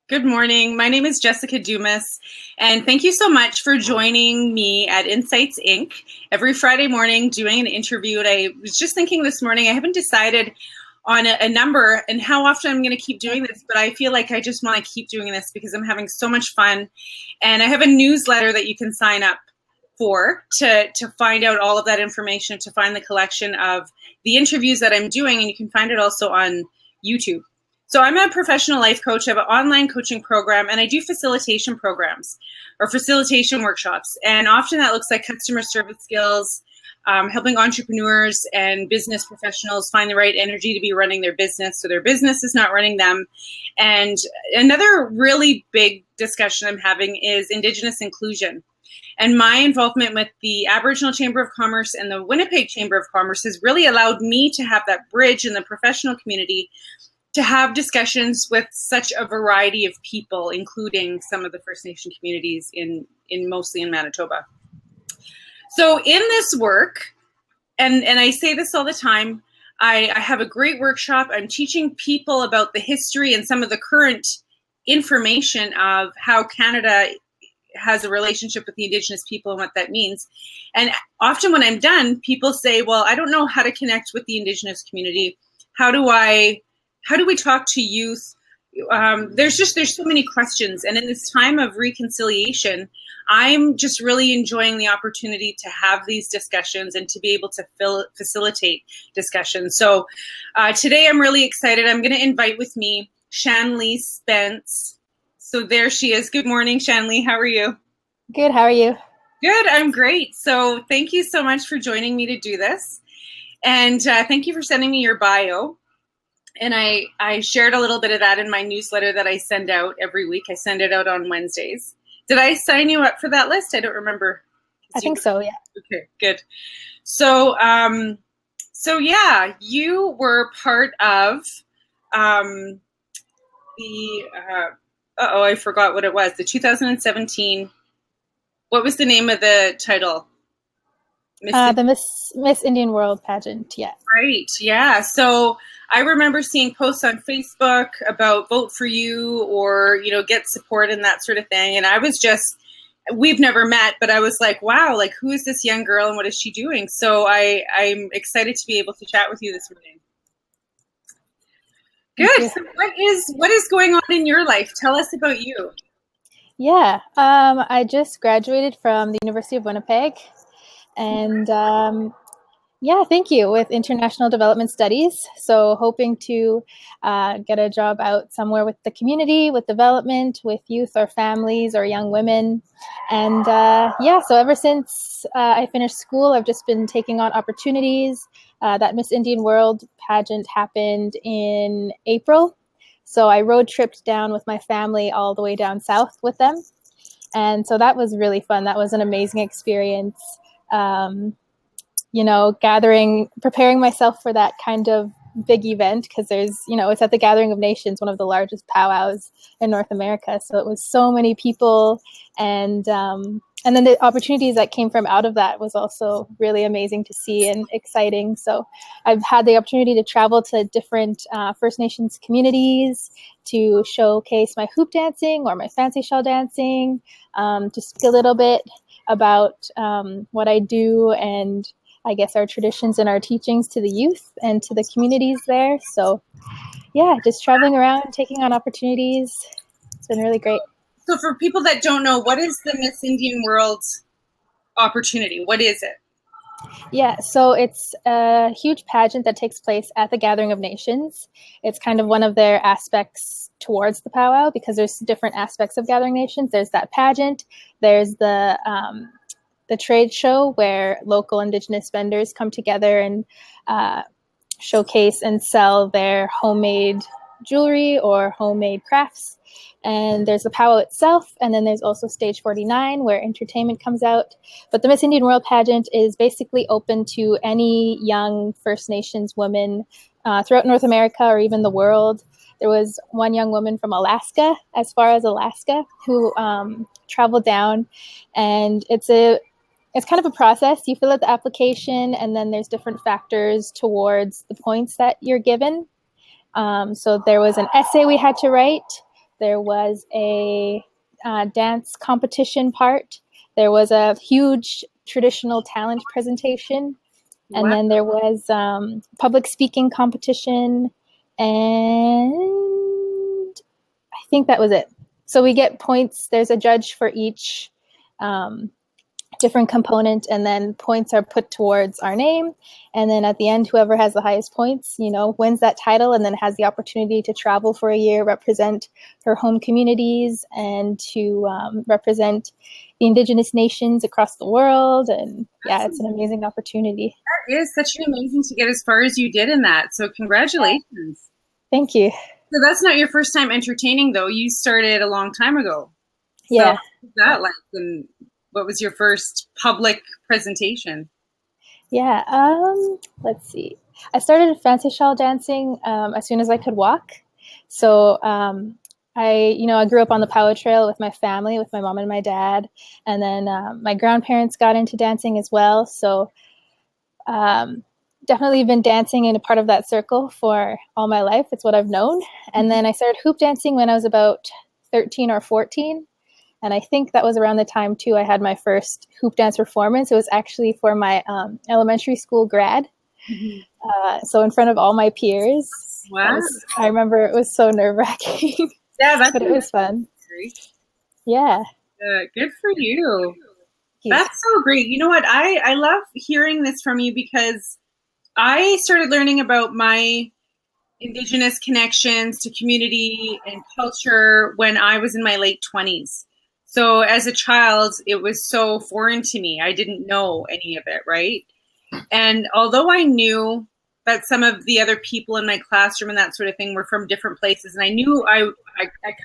Good morning. My name is Jessica Dumas, and thank you so much for joining me at Insights Inc. every Friday morning doing an interview. And I was just thinking this morning, I haven't decided on a number and how often I'm going to keep doing this, but I feel like I just want to keep doing this because I'm having so much fun. And I have a newsletter that you can sign up for to find out all of that information, to find the collection of the interviews that I'm doing, and you can find it also on YouTube. So I'm a professional life coach. I have an online coaching program, and I do facilitation programs or facilitation workshops. And often that looks like customer service skills, helping entrepreneurs and business professionals find the right energy to be running their business so their business is not running them. And another really big discussion I'm having is Indigenous inclusion. And my involvement with the Aboriginal Chamber of Commerce and the Winnipeg Chamber of Commerce has really allowed me to have that bridge in the professional community to have discussions with such a variety of people, including some of the First Nation communities in mostly in Manitoba. So in this work, and I say this all the time, I have a great workshop. I'm teaching people about the history and some of the current information of how Canada has a relationship with the Indigenous people and what that means. And often when I'm done, people say, well, I don't know how to connect with the Indigenous community. How do we talk to youth? There's so many questions. And in this time of reconciliation, I'm just really enjoying the opportunity to have these discussions and to be able to facilitate discussions. So today I'm really excited. I'm going to invite with me Shanley Spence. So there she is. Good morning, Shanley. How are you? Good. How are you? Good. I'm great. So thank you so much for joining me to do this. And thank you for sending me your bio. And I shared a little bit of that in my newsletter that I send out every week. I send it out on Wednesdays. Did I sign you up for that list? I don't remember. I think so, yeah. Okay, good. So yeah, you were part of I forgot what it was. The 2017. What was the name of the title? The Miss Indian World pageant, yeah. Right, yeah. So I remember seeing posts on Facebook about vote for you or, get support and that sort of thing. And I was we've never met, but I was like, wow, like who is this young girl and what is she doing? So I'm excited to be able to chat with you this morning. Good. So what is going on in your life? Tell us about you. Yeah, I just graduated from the University of Winnipeg. And thank you, with International Development Studies. So hoping to get a job out somewhere with the community, with development, with youth or families or young women. And so ever since I finished school, I've just been taking on opportunities. That Miss Indian World pageant happened in April. So I road tripped down with my family all the way down south with them. And so that was really fun. That was an amazing experience. Preparing myself for that kind of big event because there's, it's at the Gathering of Nations, one of the largest powwows in North America. So it was so many people, and then the opportunities that came from out of that was also really amazing to see and exciting. So I've had the opportunity to travel to different First Nations communities to showcase my hoop dancing or my fancy shell dancing, to speak a little bit about what I do and I guess our traditions and our teachings to the youth and to the communities there. So yeah, just traveling around, taking on opportunities. It's been really great. So for people that don't know, what is the Miss Indian World opportunity? What is it? Yeah, so it's a huge pageant that takes place at the Gathering of Nations. It's kind of one of their aspects towards the powwow because there's different aspects of Gathering Nations. There's that pageant. There's the trade show where local Indigenous vendors come together and showcase and sell their homemade jewelry or homemade crafts. And there's the powwow itself, and then there's also Stage 49 where entertainment comes out. But the Miss Indian World pageant is basically open to any young First Nations woman throughout North America or even the world. There was one young woman from Alaska, as far as Alaska, who traveled down, and it's kind of a process. You fill out the application, and then there's different factors towards the points that you're given. So there was an essay we had to write. There was a dance competition part. There was a huge traditional talent presentation. And then there was public speaking competition, and I think that was it. So we get points. There's a judge for each different component, and then points are put towards our name. And then at the end, whoever has the highest points, wins that title, and then has the opportunity to travel for a year, represent her home communities, and to represent the Indigenous nations across the world. And yeah, it's an amazing opportunity. That is such an amazing to get as far as you did in that. So congratulations. Thank you. So that's not your first time entertaining, though. You started a long time ago. Yeah. So what was that like? And what was your first public presentation? Yeah. Let's see. I started fancy shawl dancing as soon as I could walk. So I grew up on the powwow trail with my family, with my mom and my dad. And then my grandparents got into dancing as well. So definitely been dancing in a part of that circle for all my life. It's what I've known. And then I started hoop dancing when I was about 13 or 14. And I think that was around the time, too, I had my first hoop dance performance. It was actually for my elementary school grad. So in front of all my peers. Wow. I remember it was so nerve-wracking. Yeah, but it was fun. Great. Yeah. Good for you. That's so great. You know what? I love hearing this from you, because I started learning about my Indigenous connections to community and culture when I was in my late 20s. So as a child, it was so foreign to me. I didn't know any of it, right? And although I knew that some of the other people in my classroom and that sort of thing were from different places, and I knew I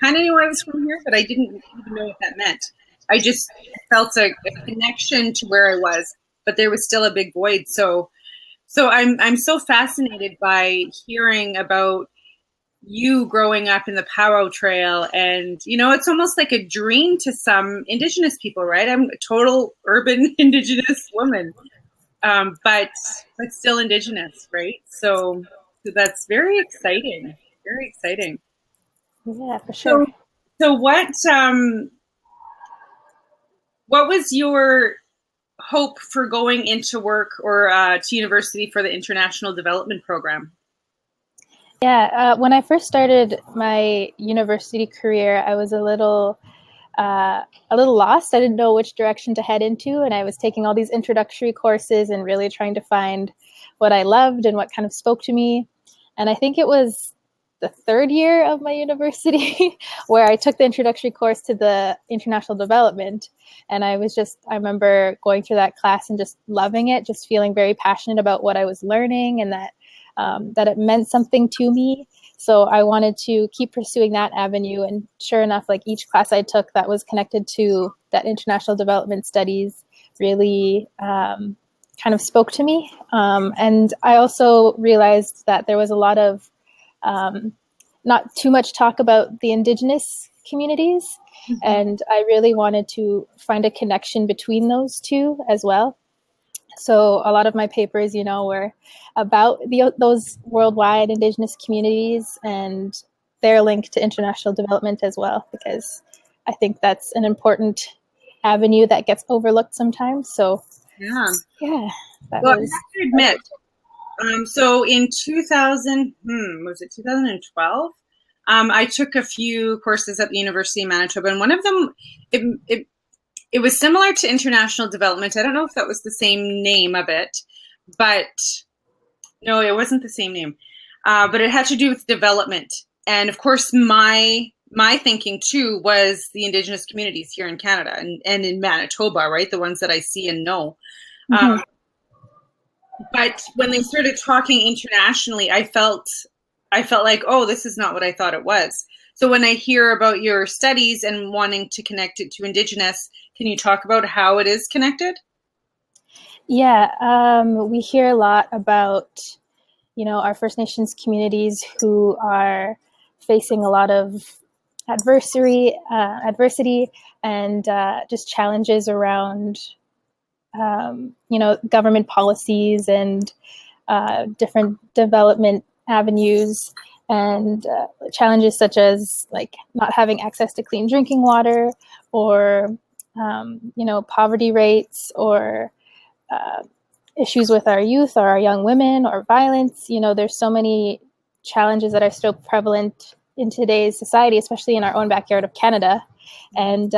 kind of knew I was from here, but I didn't even know what that meant. I just felt a connection to where I was, but there was still a big void. So I'm so fascinated by hearing about you growing up in the powwow trail, and it's almost like a dream to some Indigenous people, right? I'm a total urban Indigenous woman, but still Indigenous, right? So that's very exciting. Very exciting. Yeah, for sure. So what was your hope for going into work or to university for the international development program? Yeah, when I first started my university career, I was a little lost. I didn't know which direction to head into, and I was taking all these introductory courses and really trying to find what I loved and what kind of spoke to me. And I think it was the third year of my university where I took the introductory course to the international development. And I remember going through that class and just loving it, just feeling very passionate about what I was learning, and that it meant something to me. So I wanted to keep pursuing that avenue. And sure enough, like each class I took that was connected to that international development studies really kind of spoke to me. And I also realized that there was a lot of not too much talk about the Indigenous communities. Mm-hmm. And I really wanted to find a connection between those two as well. So a lot of my papers, were about those worldwide Indigenous communities and their link to international development as well, because I think that's an important avenue that gets overlooked sometimes. So yeah. Well, I have to admit, so in 2012? I took a few courses at the University of Manitoba, and one of them, it was similar to international development. I don't know if that was the same name of it, but no, it wasn't the same name. But it had to do with development. And of course, my thinking too was the Indigenous communities here in Canada and in Manitoba, right? The ones that I see and know. Mm-hmm. But when they started talking internationally, I felt like, oh, this is not what I thought it was. So when I hear about your studies and wanting to connect it to Indigenous, can you talk about how it is connected? Yeah, we hear a lot about, our First Nations communities who are facing a lot of adversity and just challenges around, government policies and different development avenues. and challenges such as like not having access to clean drinking water, or poverty rates, or issues with our youth or our young women, or violence. There's so many challenges that are still prevalent in today's society, especially in our own backyard of Canada. And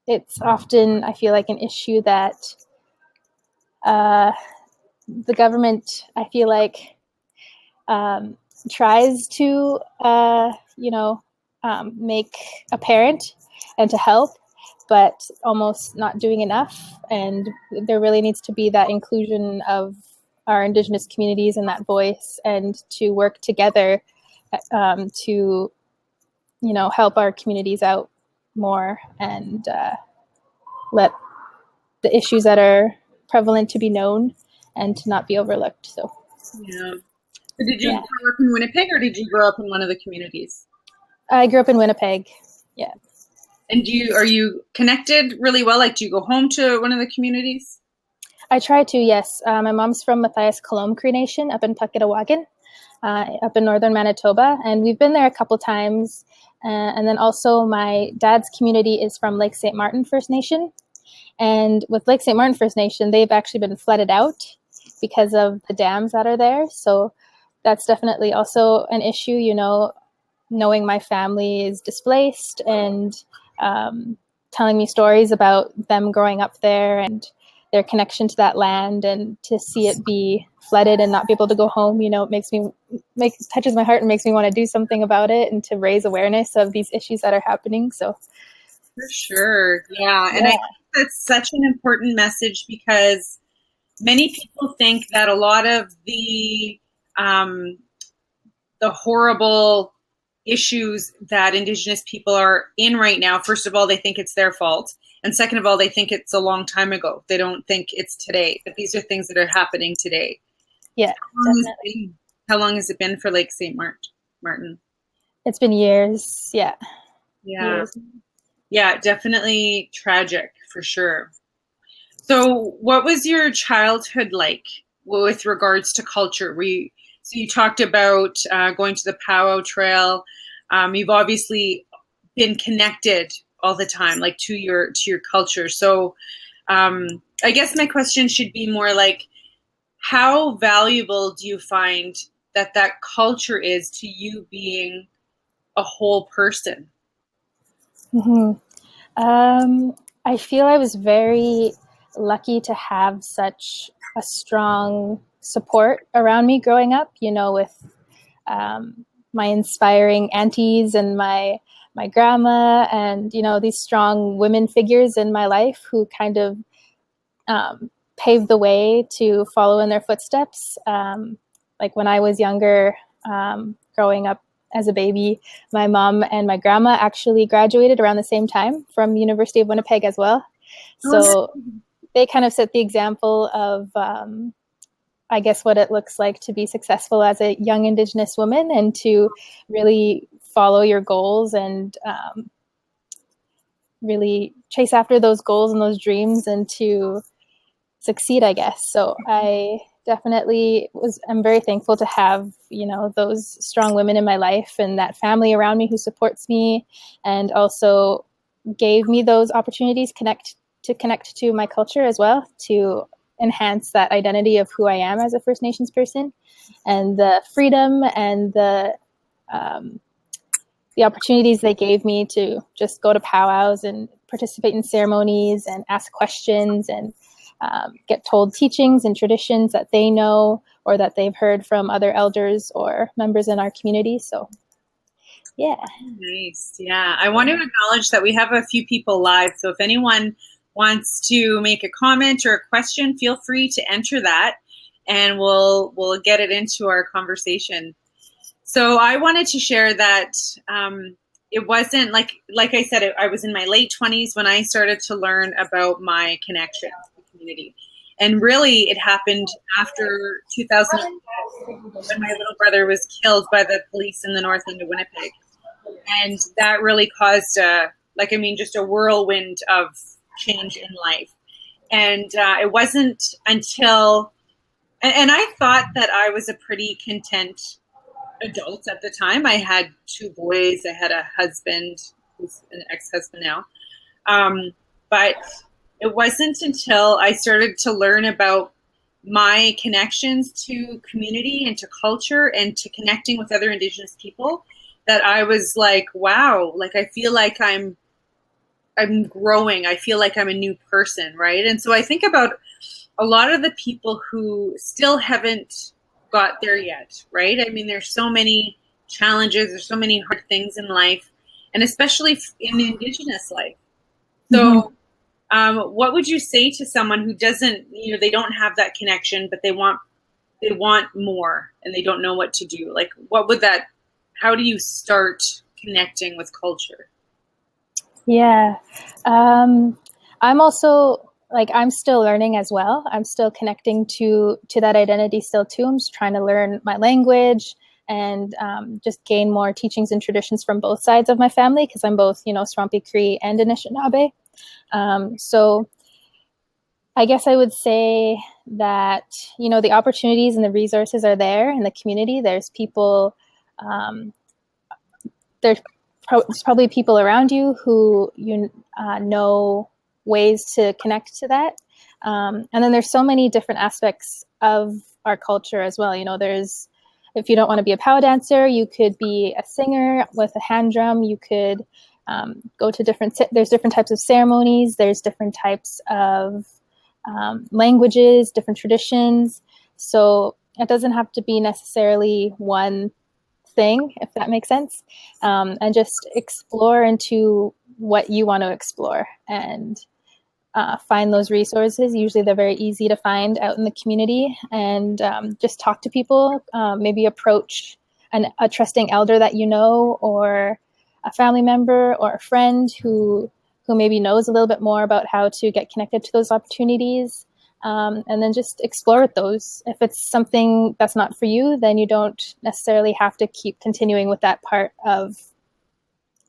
it's often, I feel like, an issue that the government, I feel like, tries to, make apparent and to help, but almost not doing enough. And there really needs to be that inclusion of our Indigenous communities and that voice, and to work together to, help our communities out more, and let the issues that are prevalent to be known and to not be overlooked. So, yeah. Did you grow up in Winnipeg, or did you grow up in one of the communities? I grew up in Winnipeg. Yeah. And are you connected really well? Like, do you go home to one of the communities? I try to, yes. My mom's from Mathias Colomb Cree Nation up in Pucketawagan, up in northern Manitoba, and we've been there a couple times. And then also my dad's community is from Lake St. Martin First Nation. And with Lake St. Martin First Nation, they've actually been flooded out because of the dams that are there. So that's definitely also an issue, knowing my family is displaced, and telling me stories about them growing up there and their connection to that land, and to see it be flooded and not be able to go home, it touches my heart and makes me want to do something about it, and to raise awareness of these issues that are happening. So for sure. Yeah. And I think that's such an important message, because many people think that a lot of the horrible issues that Indigenous people are in right now, first of all, they think it's their fault. And second of all, they think it's a long time ago. They don't think it's today, but these are things that are happening today. Yeah, definitely. How long has it been for Lake St. Martin? It's been years. Yeah. Yeah. Years. Yeah, definitely tragic for sure. So what was your childhood like with regards to culture? So you talked about going to the powwow trail. You've obviously been connected all the time, like to your culture. So I guess my question should be more like, how valuable do you find that culture is to you being a whole person? Mm-hmm. I feel I was very lucky to have such a strong support around me growing up, with my inspiring aunties and my grandma, and, these strong women figures in my life who kind of paved the way to follow in their footsteps. Like when I was younger, growing up as a baby, my mom and my grandma actually graduated around the same time from University of Winnipeg as well. So they kind of set the example of, I guess, what it looks like to be successful as a young Indigenous woman, and to really follow your goals, and really chase after those goals and those dreams, and to succeed, I guess. So I definitely I'm very thankful to have, those strong women in my life, and that family around me who supports me, and also gave me those opportunities to connect to my culture as well, to enhance that identity of who I am as a First Nations person, and the freedom and the opportunities they gave me to just go to powwows and participate in ceremonies and ask questions, and get told teachings and traditions that they know or that they've heard from other elders or members in our community. So, yeah. Nice. Yeah. I want to acknowledge that we have a few people live. So if anyone wants to make a comment or a question, feel free to enter that, and we'll get it into our conversation. So I wanted to share that it wasn't like I said, I was in my late 20s when I started to learn about my connection to the community. And really it happened after 2000, when my little brother was killed by the police in the north end of Winnipeg. And that really caused just a whirlwind of change in life. And it wasn't until, and I thought that I was a pretty content adults at the time. I had 2 boys. I had a husband who's an ex-husband now. But it wasn't until I started to learn about my connections to community and to culture and to connecting with other Indigenous people that I was like, wow, like I feel like I'm growing. I feel like I'm a new person, right? And so I think about a lot of the people who still haven't got there yet, right? I mean, there's so many challenges, there's so many hard things in life, and especially in Indigenous life. So, what would you say to someone who doesn't, they don't have that connection, but they want more and they don't know what to do? Like, how do you start connecting with culture? Yeah. I'm also I'm still learning as well. I'm still connecting to that identity still too. I'm just trying to learn my language and just gain more teachings and traditions from both sides of my family, because I'm both, Swampy Cree and Anishinaabe. So I guess I would say that, the opportunities and the resources are there in the community. There's people, there's probably people around you who know ways to connect to that. And then there's so many different aspects of our culture as well. If you don't want to be a powwow dancer, you could be a singer with a hand drum. You could go to there's different types of ceremonies. There's different types of languages, different traditions. So it doesn't have to be necessarily one thing, if that makes sense, and just explore into what you want to explore and find those resources. Usually they're very easy to find out in the community, and just talk to people, maybe approach a trusting elder that or a family member or a friend who maybe knows a little bit more about how to get connected to those opportunities. And then just explore with those. If it's something that's not for you, then you don't necessarily have to keep continuing with that part of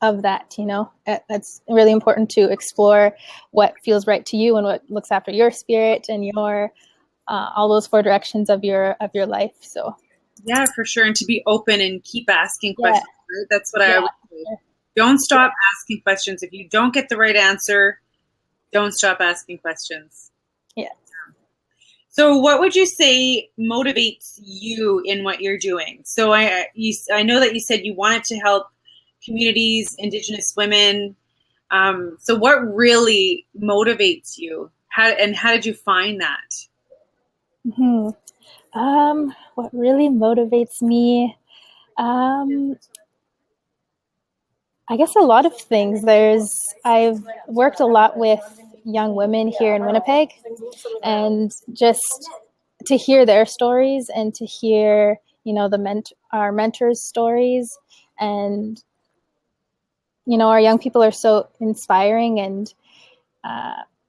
that. It's really important to explore what feels right to you and what looks after your spirit and your all those 4 directions of your life. So yeah, for sure. And to be open and keep asking questions. Right? That's what I would say. Sure. Don't stop asking questions. If you don't get the right answer, don't stop asking questions. Yeah. So what would you say motivates you in what you're doing? So I know that you said you wanted to help communities, Indigenous women. So what really motivates you? How did you find that? What really motivates me? I guess a lot of things. I've worked a lot with young women here in Winnipeg, and just to hear their stories and to hear, our mentors' stories, and our young people are so inspiring, and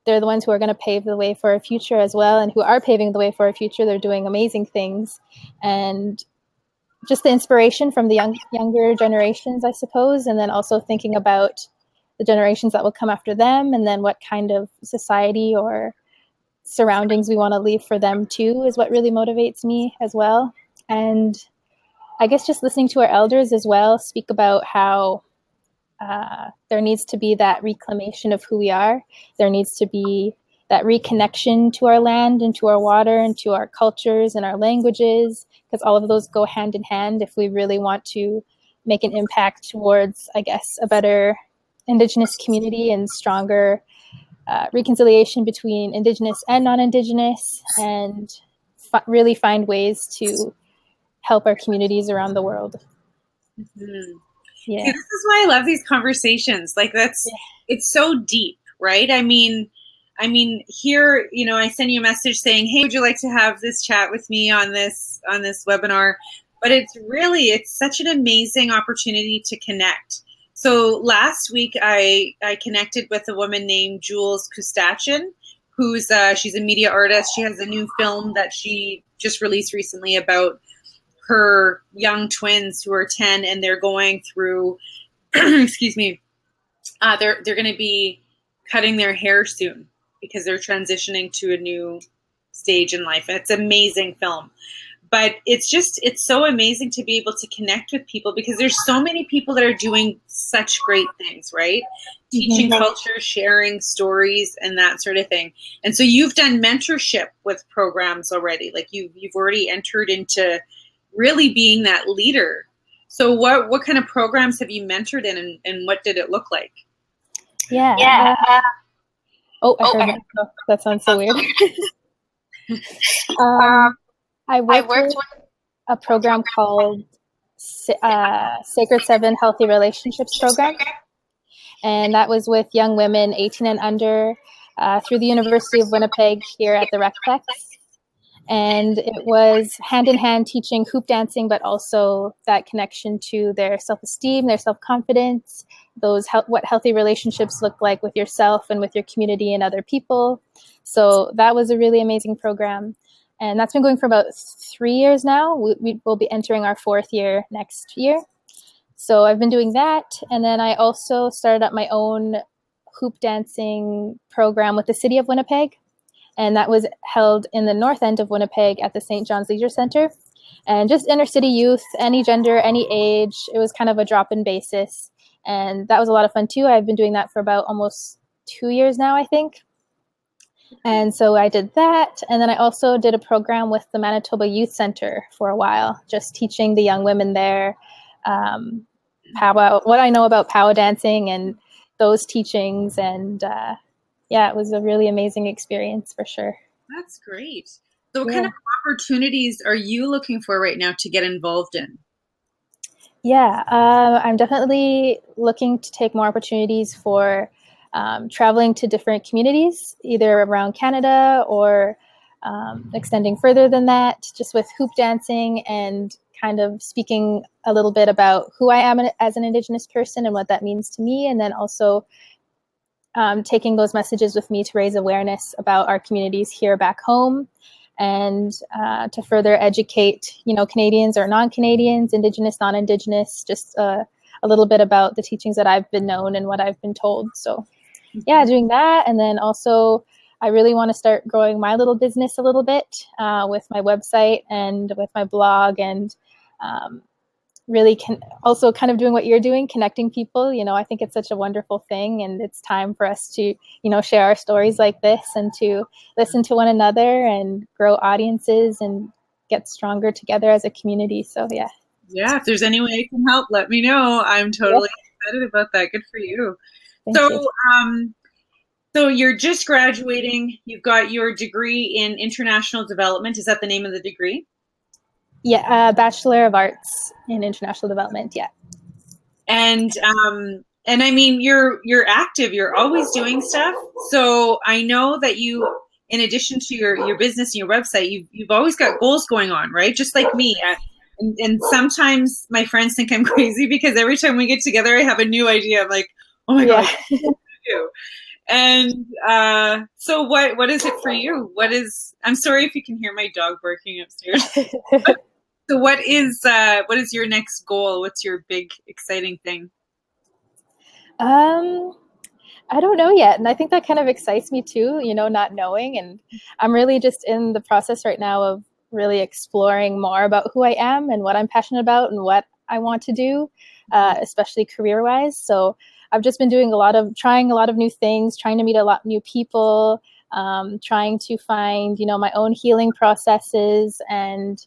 they're the ones who are going to pave the way for our future as well, and who are paving the way for our future. They're doing amazing things, and just the inspiration from the younger generations, I suppose, and then also thinking about the generations that will come after them, and then what kind of society or surroundings we want to leave for them too is what really motivates me as well. And I guess just listening to our elders as well speak about how there needs to be that reclamation of who we are. There needs to be that reconnection to our land and to our water and to our cultures and our languages, because all of those go hand in hand if we really want to make an impact towards, I guess, a better Indigenous community and stronger reconciliation between Indigenous and non-Indigenous, and really find ways to help our communities around the world. Mm-hmm. Yeah. See, this is why I love these conversations. It's so deep, right? I mean, here, I send you a message saying, hey, would you like to have this chat with me on this webinar? But it's such an amazing opportunity to connect. So last week I connected with a woman named Jules Kustachin, who's she's a media artist. She has a new film that she just released recently about her young twins who are 10, and they're going through, excuse me, they're going to be cutting their hair soon because they're transitioning to a new stage in life. And it's an amazing film. But it's so amazing to be able to connect with people because there's so many people that are doing such great things, right? Teaching culture, sharing stories, and that sort of thing. And so you've done mentorship with programs already. Like you've already entered into really being that leader. So what kind of programs have you mentored in, and what did it look like? Yeah. I heard that. Oh, that sounds so weird. I worked with a program called Sacred 7 Healthy Relationships Program. And that was with young women 18 and under through the University of Winnipeg here at the Recplex. And it was hand-in-hand teaching hoop dancing, but also that connection to their self-esteem, their self-confidence, what healthy relationships look like with yourself and with your community and other people. So that was a really amazing program. And that's been going for about 3 years now. We will be entering our 4th year next year. So I've been doing that. And then I also started up my own hoop dancing program with the City of Winnipeg. And that was held in the north end of Winnipeg at the St. John's Leisure Center. And just inner city youth, any gender, any age. It was kind of a drop-in basis. And that was a lot of fun too. I've been doing that for about almost 2 years now, I think. And so I did that. And then I also did a program with the Manitoba Youth Center for a while, just teaching the young women there powwow, what I know about powwow dancing and those teachings. And it was a really amazing experience for sure. That's great. So what kind of opportunities are you looking for right now to get involved in? Yeah, I'm definitely looking to take more opportunities for traveling to different communities, either around Canada or extending further than that, just with hoop dancing and kind of speaking a little bit about who I am as an Indigenous person and what that means to me. And then also taking those messages with me to raise awareness about our communities here back home and to further educate, Canadians or non-Canadians, Indigenous, non-Indigenous, just a little bit about the teachings that I've been known and what I've been told. So doing that. And then also I really want to start growing my little business a little bit with my website and with my blog and really also kind of doing what you're doing, connecting people. I think it's such a wonderful thing, and it's time for us to, share our stories like this and to listen to one another and grow audiences and get stronger together as a community. So, yeah. Yeah, if there's any way I can help, let me know. I'm totally excited about that. Good for you. Thank you. So you're just graduating. You've got your degree in international development. Is that the name of the degree? Yeah, Bachelor of Arts in International Development, yeah. And I mean, you're active. You're always doing stuff. So I know that you, in addition to your business and your website, you've always got goals going on, right? Just like me. And sometimes my friends think I'm crazy because every time we get together, I have a new idea. I'm like, oh my God, what do I do? And so what is it for you? I'm sorry if you can hear my dog barking upstairs. So what is your next goal? What's your big exciting thing? I don't know yet. And I think that kind of excites me too, not knowing. And I'm really just in the process right now of really exploring more about who I am and what I'm passionate about and what I want to do, especially career-wise. So I've just been trying a lot of new things, trying to meet a lot of new people, trying to find, my own healing processes and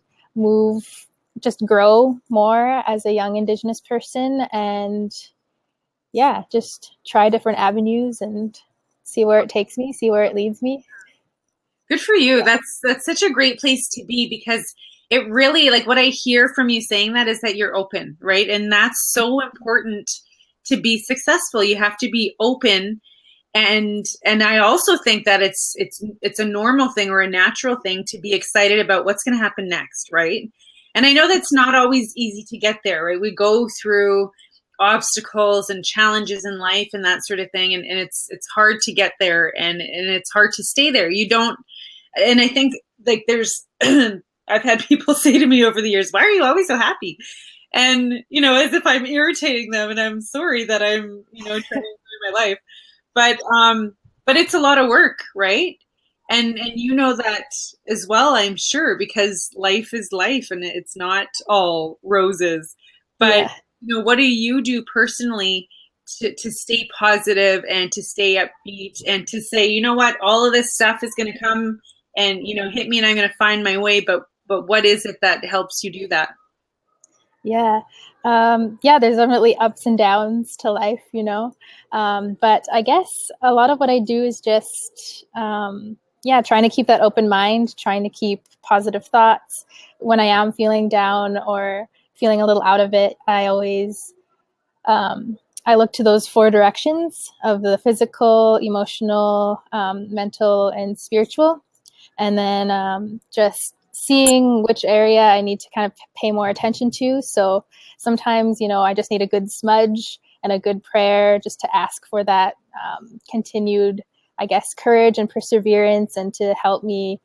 just grow more as a young Indigenous person and just try different avenues and see where it takes me, see where it leads me. Good for you. That's such a great place to be because it really, like what I hear from you saying that is that you're open, right? And that's so important to be successful. You have to be open. And I also think that it's a normal thing or a natural thing to be excited about what's going to happen next, right? And I know that's not always easy to get there, right? We go through obstacles and challenges in life and that sort of thing, and it's hard to get there, and it's hard to stay there. And I think like there's I've had people say to me over the years, "Why are you always so happy?" And as if I'm irritating them, and I'm sorry that I'm trying to enjoy my life. But it's a lot of work, right? And you know that as well, I'm sure, because life is life and it's not all roses. But Yeah. what do you do personally to stay positive and to stay upbeat and to say, you know what, all of this stuff is going to come and hit me and I'm going to find my way, but what is it that helps you do that? Yeah. There's definitely ups and downs to life, but I guess a lot of what I do is just trying to keep that open mind, trying to keep positive thoughts. When I am feeling down or feeling a little out of it, I always I look to those 4 directions of the physical, emotional, mental, and spiritual. And then just seeing which area I need to kind of pay more attention to. So sometimes, I just need a good smudge and a good prayer just to ask for that continued, I guess, courage and perseverance, and to help me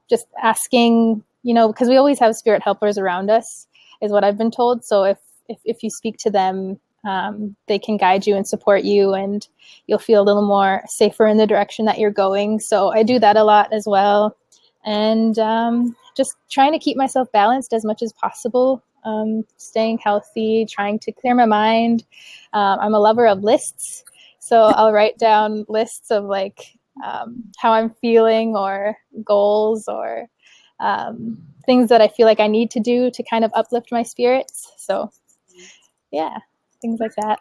just asking, because we always have spirit helpers around us, is what I've been told. So if you speak to them, they can guide you and support you, and you'll feel a little more safer in the direction that you're going. So I do that a lot as well. And just trying to keep myself balanced as much as possible, staying healthy, trying to clear my mind. I'm a lover of lists. So I'll write down lists of how I'm feeling, or goals, or things that I feel like I need to do to kind of uplift my spirits. So yeah, things like that.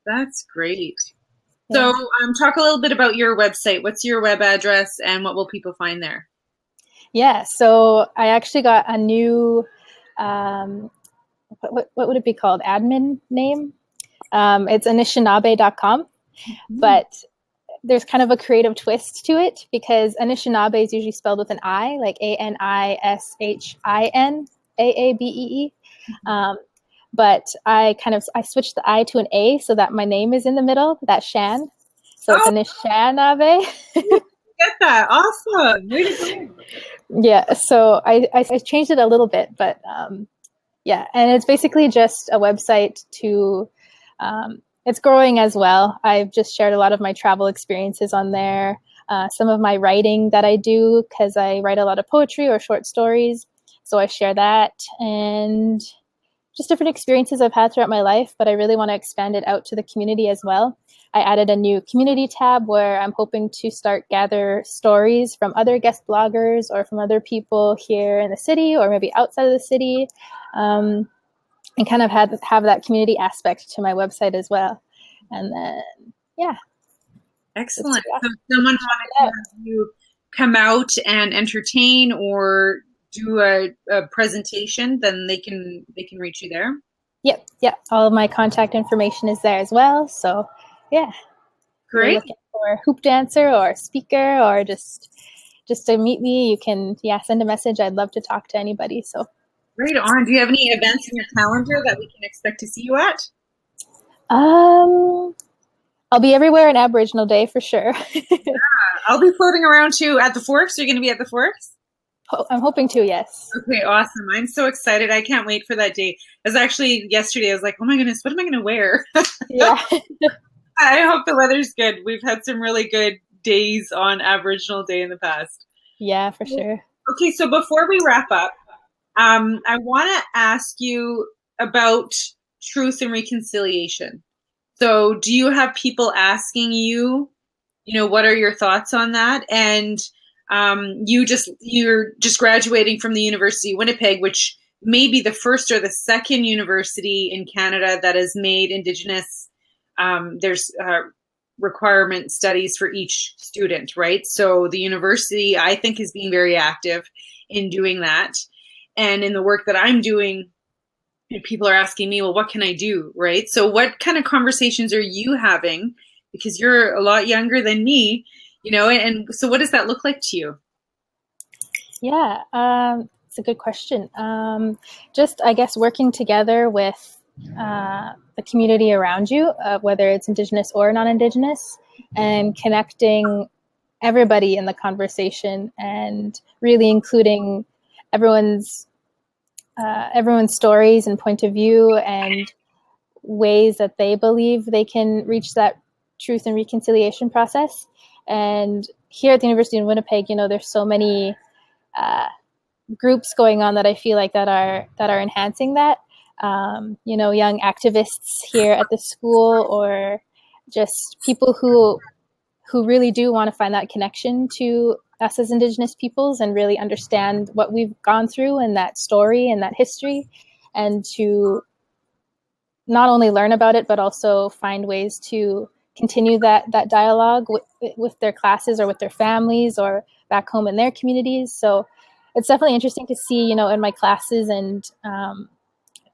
That's great. Yeah. So talk a little bit about your website. What's your web address and what will people find there? Yeah, so I actually got a new, what would it be called? Admin name. It's Anishinaabe.com, but there's kind of a creative twist to it, because Anishinaabe is usually spelled with an I, like ANISHINAABEE. But I switched the I to an A so that my name is in the middle, that Shan. So it's Anishinaabe. Get that. Awesome. Way to go. Yeah, so I changed it a little bit, but and it's basically just a website to, it's growing as well. I've just shared a lot of my travel experiences on there, some of my writing that I do, because I write a lot of poetry or short stories, so I share that, and just different experiences I've had throughout my life, but I really want to expand it out to the community as well. I added a new community tab where I'm hoping to gather stories from other guest bloggers or from other people here in the city or maybe outside of the city, and kind of have that community aspect to my website as well. And then, yeah. Excellent. So if someone wanted to have you come out and entertain or do a presentation, then they can reach you there. Yep. All of my contact information is there as well. So yeah. Great. If you're looking for a hoop dancer or a speaker, or just to meet me, you can send a message. I'd love to talk to anybody. So right on. Do you have any events in your calendar that we can expect to see you at? I'll be everywhere on Aboriginal Day for sure. Yeah, I'll be floating around too at the Forks. Are you going to be at the Forks? I'm hoping to, yes. Okay, awesome. I'm so excited. I can't wait for that day. It was actually yesterday. I was like, oh my goodness, what am I going to wear? Yeah. I hope the weather's good. We've had some really good days on Aboriginal Day in the past. Yeah, for sure. Okay, so before we wrap up, I want to ask you about truth and reconciliation. So do you have people asking you, what are your thoughts on that? And you're just graduating from the University of Winnipeg, which may be the first or the second university in Canada that has made Indigenous, there's requirement studies for each student, right? So the university, I think, is being very active in doing that. And in the work that I'm doing, people are asking me, well, what can I do, right? So what kind of conversations are you having? Because you're a lot younger than me, and so what does that look like to you? Yeah, it's a good question. Just, I guess, working together with the community around you, whether it's Indigenous or non-Indigenous, and connecting everybody in the conversation and really including everyone's stories and point of view and ways that they believe they can reach that truth and reconciliation process. And here at the University of Winnipeg, there's so many groups going on that I feel like that are enhancing that. Young activists here at the school, or just people who really do want to find that connection to us as Indigenous peoples and really understand what we've gone through and that story and that history, and to not only learn about it, but also find ways to continue that dialogue with their classes or with their families or back home in their communities. So it's definitely interesting to see, in my classes and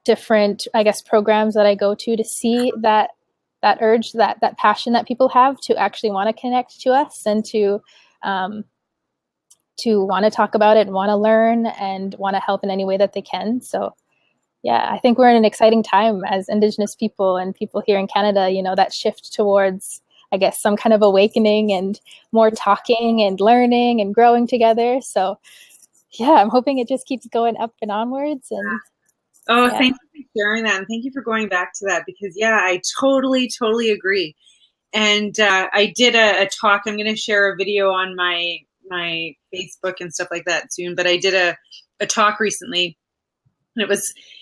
different, I guess, programs that I go to see that urge, that passion that people have to actually want to connect to us and to want to talk about it and want to learn and want to help in any way that they can. So yeah, I think we're in an exciting time as Indigenous people and people here in Canada, that shift towards, I guess, some kind of awakening and more talking and learning and growing together. So yeah, I'm hoping it just keeps going up and onwards. And Thank you for sharing that. And thank you for going back to that, because I totally agree. And I did a talk. I'm going to share a video on my Facebook and stuff like that soon, but I did a talk recently. And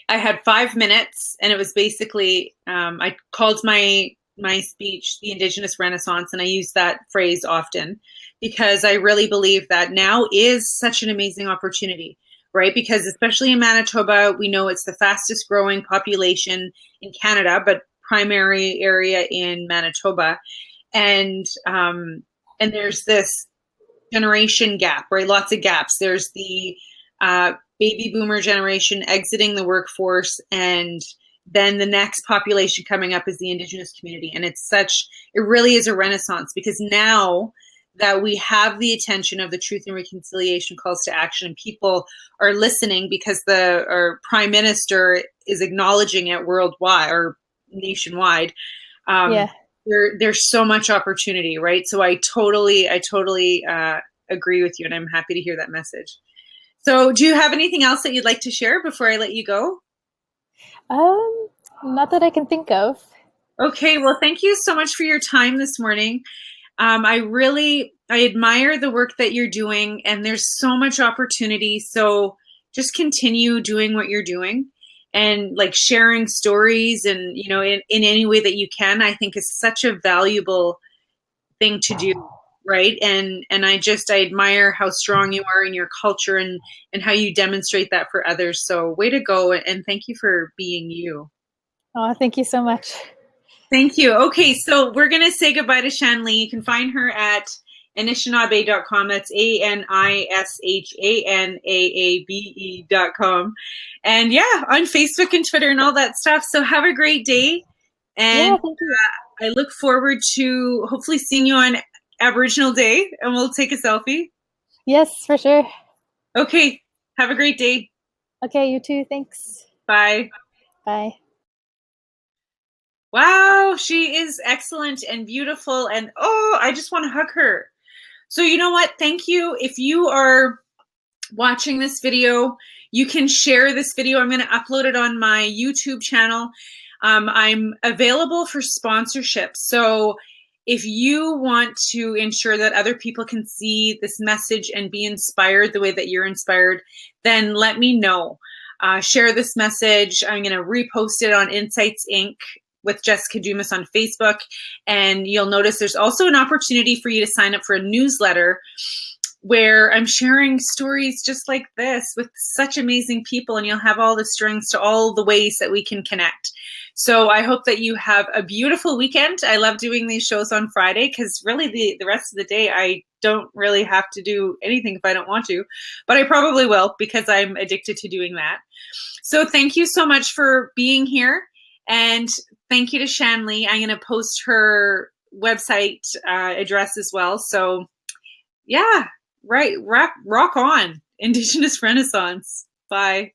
I had 5 minutes, and it was basically, I called my speech the Indigenous Renaissance, and I use that phrase often because I really believe that now is such an amazing opportunity, right? Because especially in Manitoba, we know it's the fastest growing population in Canada, but primary area in Manitoba. And there's this generation gap, right? Lots of gaps. There's the baby boomer generation exiting the workforce, and then the next population coming up is the Indigenous community. And it really is a renaissance, because now that we have the attention of the Truth and Reconciliation calls to action, and people are listening because our Prime Minister is acknowledging it worldwide or nationwide. There's so much opportunity, right? So I totally agree with you, and I'm happy to hear that message. So do you have anything else that you'd like to share before I let you go? Not that I can think of. Okay, well, thank you so much for your time this morning. I admire the work that you're doing, and there's so much opportunity. So just continue doing what you're doing, and like sharing stories and, in any way that you can, I think is such a valuable thing to do. Right. And I admire how strong you are in your culture and how you demonstrate that for others. So way to go. And thank you for being you. Oh, thank you so much. Thank you. Okay, so we're going to say goodbye to Shanley. You can find her at Anishinaabe.com. That's ANISHANAABE.com. And on Facebook and Twitter and all that stuff. So have a great day. And thank you. I look forward to hopefully seeing you on Aboriginal Day, and we'll take a selfie. Yes, for sure. Okay, have a great day. Okay, you too. Thanks. Bye. Bye. Wow, she is excellent and beautiful, and I just want to hug her. So you know what? Thank you. If you are watching this video, you can share this video. I'm going to upload it on my YouTube channel. I'm available for sponsorship. So if you want to ensure that other people can see this message and be inspired the way that you're inspired, then let me know. Share this message. I'm going to repost it on Insights Inc. with Jessica Dumas on Facebook. And you'll notice there's also an opportunity for you to sign up for a newsletter where I'm sharing stories just like this with such amazing people, and you'll have all the strings to all the ways that we can connect. So I hope that you have a beautiful weekend. I love doing these shows on Friday because really the rest of the day I don't really have to do anything if I don't want to, but I probably will because I'm addicted to doing that. So thank you so much for being here, and thank you to Shanley. I'm going to post her website address as well. So yeah, right, rock on, Indigenous Renaissance. Bye.